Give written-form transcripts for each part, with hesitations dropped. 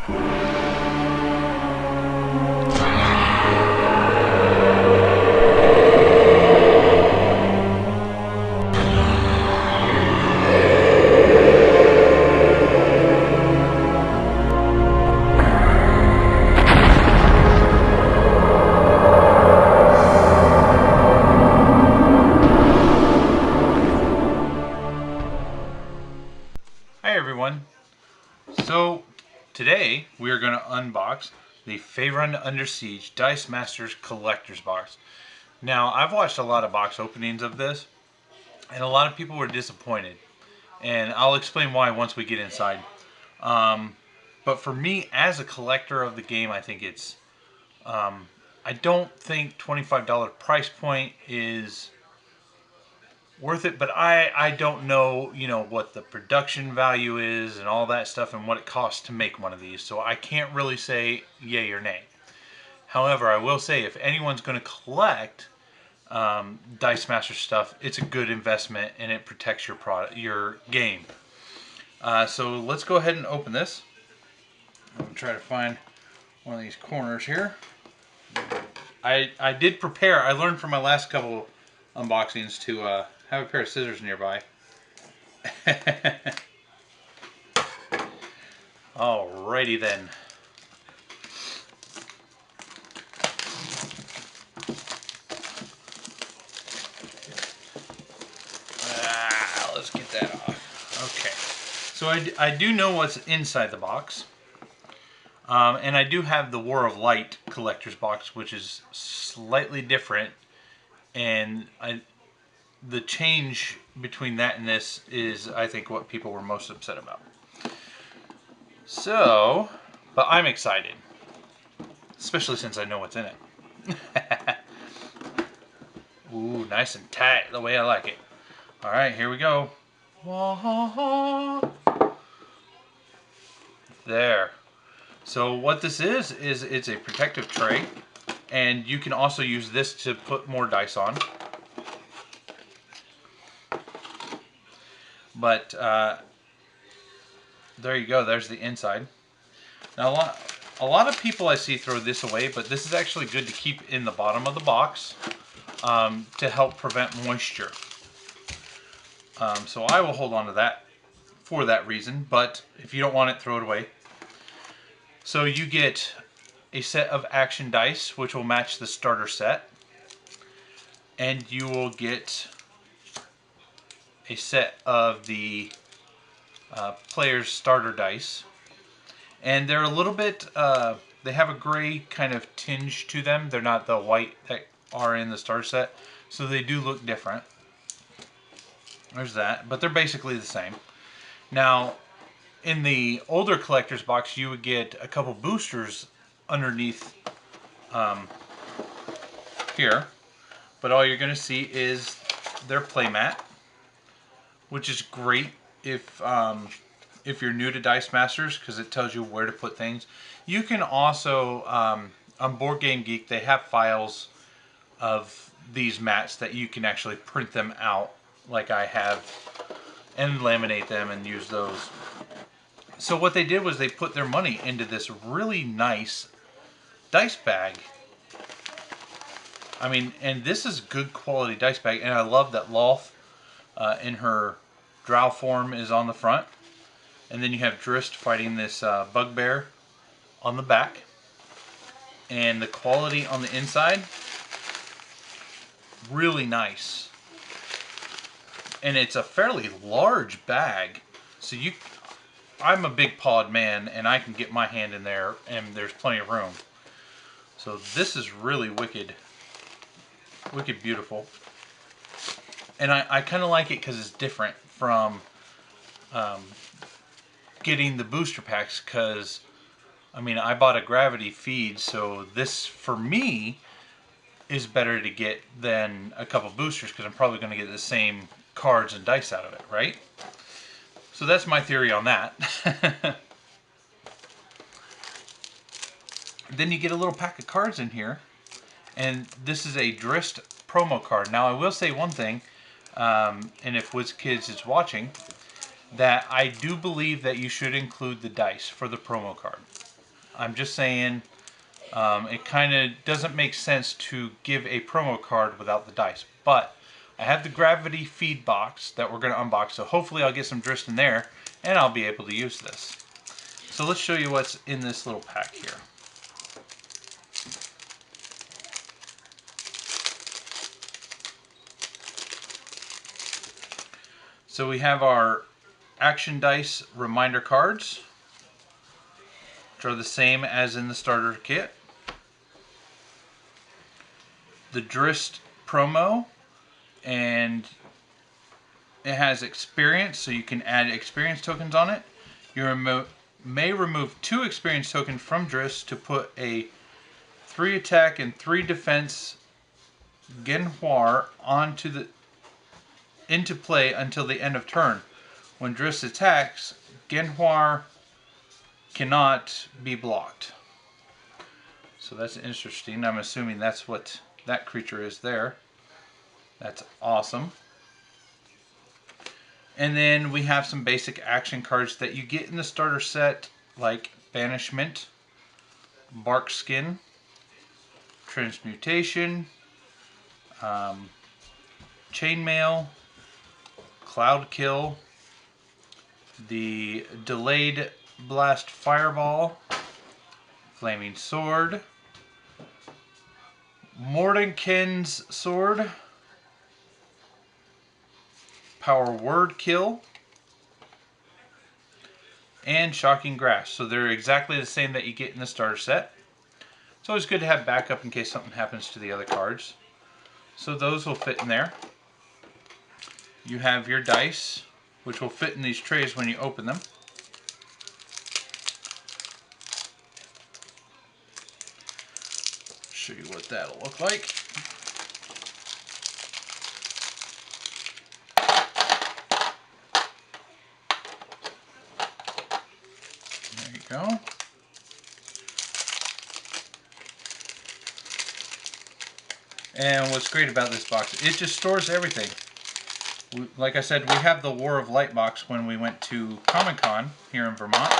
Hi everyone. So today we are going to unbox the Faerun Under Siege Dice Masters Collector's Box. Now I've watched a lot of box openings of this and a lot of people were disappointed, and I'll explain why once we get inside. But for me as a collector of the game, I think it's I don't think $25 price point is worth it, but I don't know, what the production value is and all that stuff and what it costs to make one of these, so I can't really say yay or nay. However, I will say if anyone's going to collect Dice Master stuff, it's a good investment and it protects your game. So let's go ahead and open this. I'm going to try to find one of these corners here. I did prepare. I learned from my last couple unboxings to have a pair of scissors nearby. Alrighty then. Let's get that off. Okay. So I do know what's inside the box. And I do have the War of Light collector's box, which is slightly different. And the change between that and this is, I think, what people were most upset about. So, but I'm excited. Especially since I know what's in it. Ooh, nice and tight, the way I like it. Alright, here we go. There. So what this is it's a protective tray. And you can also use this to put more dice on. But there you go. There's the inside. Now a lot of people I see throw this away, but this is actually good to keep in the bottom of the box to help prevent moisture. So I will hold on to that for that reason. But if you don't want it, throw it away. So you get a set of action dice, which will match the starter set, and you will get a set of the player's starter dice, and they're a little bit they have a gray kind of tinge to them. They're not the white that are in the starter set, so they do look different. There's that, but they're basically the same. Now in the older collector's box you would get a couple boosters underneath here, but all you're going to see is their playmat, which is great if you're new to Dice Masters, because it tells you where to put things. You can also on Board Game Geek they have files of these mats that you can actually print them out like I have and laminate them and use those. So what they did was they put their money into this really nice dice bag. I mean, and this is good quality dice bag, and I love that Loth in her drow form is on the front, and then you have Drist fighting this bugbear on the back, and the quality on the inside, really nice. And it's a fairly large bag, so I'm a big pawed man and I can get my hand in there and there's plenty of room. So this is really wicked beautiful. And I kind of like it because it's different from getting the booster packs, because I mean I bought a gravity feed, so this for me is better to get than a couple boosters, because I'm probably going to get the same cards and dice out of it, right? So that's my theory on that. Then you get a little pack of cards in here, and this is a Drist promo card. Now I will say one thing, and if WizKids is watching, that I do believe that you should include the dice for the promo card. I'm just saying it kind of doesn't make sense to give a promo card without the dice. But I have the gravity feed box that we're going to unbox, so hopefully I'll get some Drist in there and I'll be able to use this. So let's show you what's in this little pack here. So we have our action dice reminder cards, which are the same as in the starter kit. The Drist promo, and it has experience, so you can add experience tokens on it. You may remove 2 experience tokens from Drist to put a 3 attack and 3 defense Genhwar into play until the end of turn. When Drist attacks, Genhwar cannot be blocked. So that's interesting. I'm assuming that's what that creature is there. That's awesome. And then we have some basic action cards that you get in the starter set, like Banishment, Bark Skin, Transmutation, Chainmail, Cloud Kill, the Delayed Blast Fireball, Flaming Sword, Mordenkainen's Sword, Power Word Kill, and Shocking Grasp. So they're exactly the same that you get in the starter set. It's always good to have backup in case something happens to the other cards. So those will fit in there. You have your dice, which will fit in these trays when you open them. Show you what that'll look like. There you go. And what's great about this box, it just stores everything. Like I said, we have the War of Light box when we went to Comic-Con here in Vermont.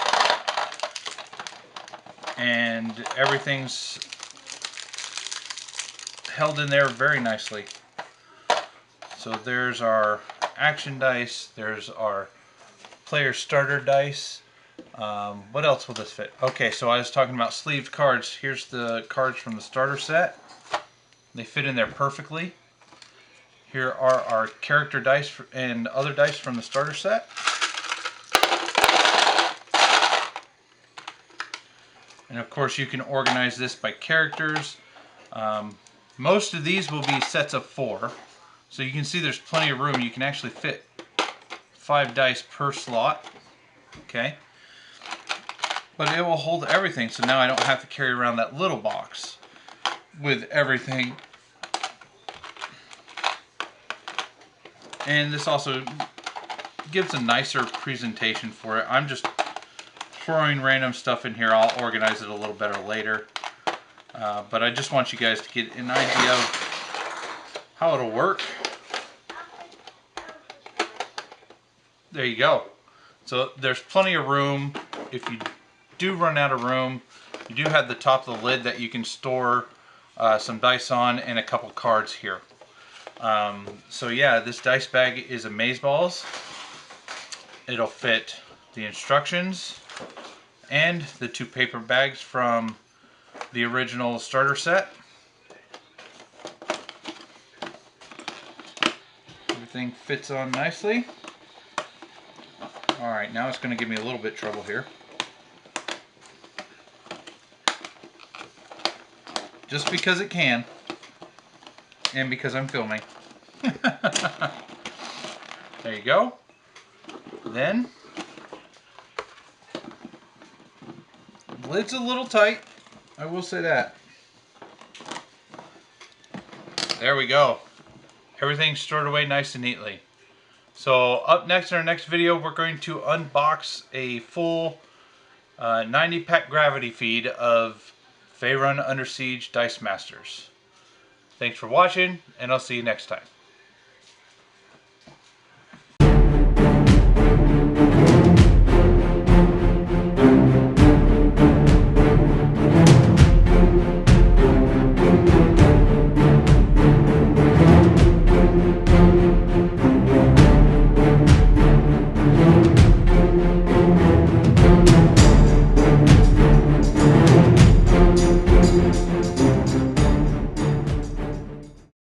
And everything's held in there very nicely. So there's our action dice, there's our player starter dice. What else will this fit? Okay, so I was talking about sleeved cards. Here's the cards from the starter set. They fit in there perfectly. Here are our character dice and other dice from the starter set. And of course you can organize this by characters. Most of these will be sets of 4. So you can see there's plenty of room. You can actually fit 5 dice per slot. Okay. But it will hold everything, so now I don't have to carry around that little box with everything. And this also gives a nicer presentation for it. I'm just throwing random stuff in here. I'll organize it a little better later. But I just want you guys to get an idea of how it'll work. There you go. So there's plenty of room. If you do run out of room, you do have the top of the lid that you can store some dice on and a couple cards here. So yeah, this dice bag is amazeballs. It'll fit the instructions and the 2 paper bags from the original starter set. Everything fits on nicely. Alright, now it's going to give me a little bit of trouble here. Just because it can. And because I'm filming. There you go. Then, the lid's a little tight. I will say that. There we go. Everything's stored away nice and neatly. So up next in our next video, we're going to unbox a full 90-pack gravity feed of Faerun Under Siege Dice Masters. Thanks for watching, and I'll see you next time.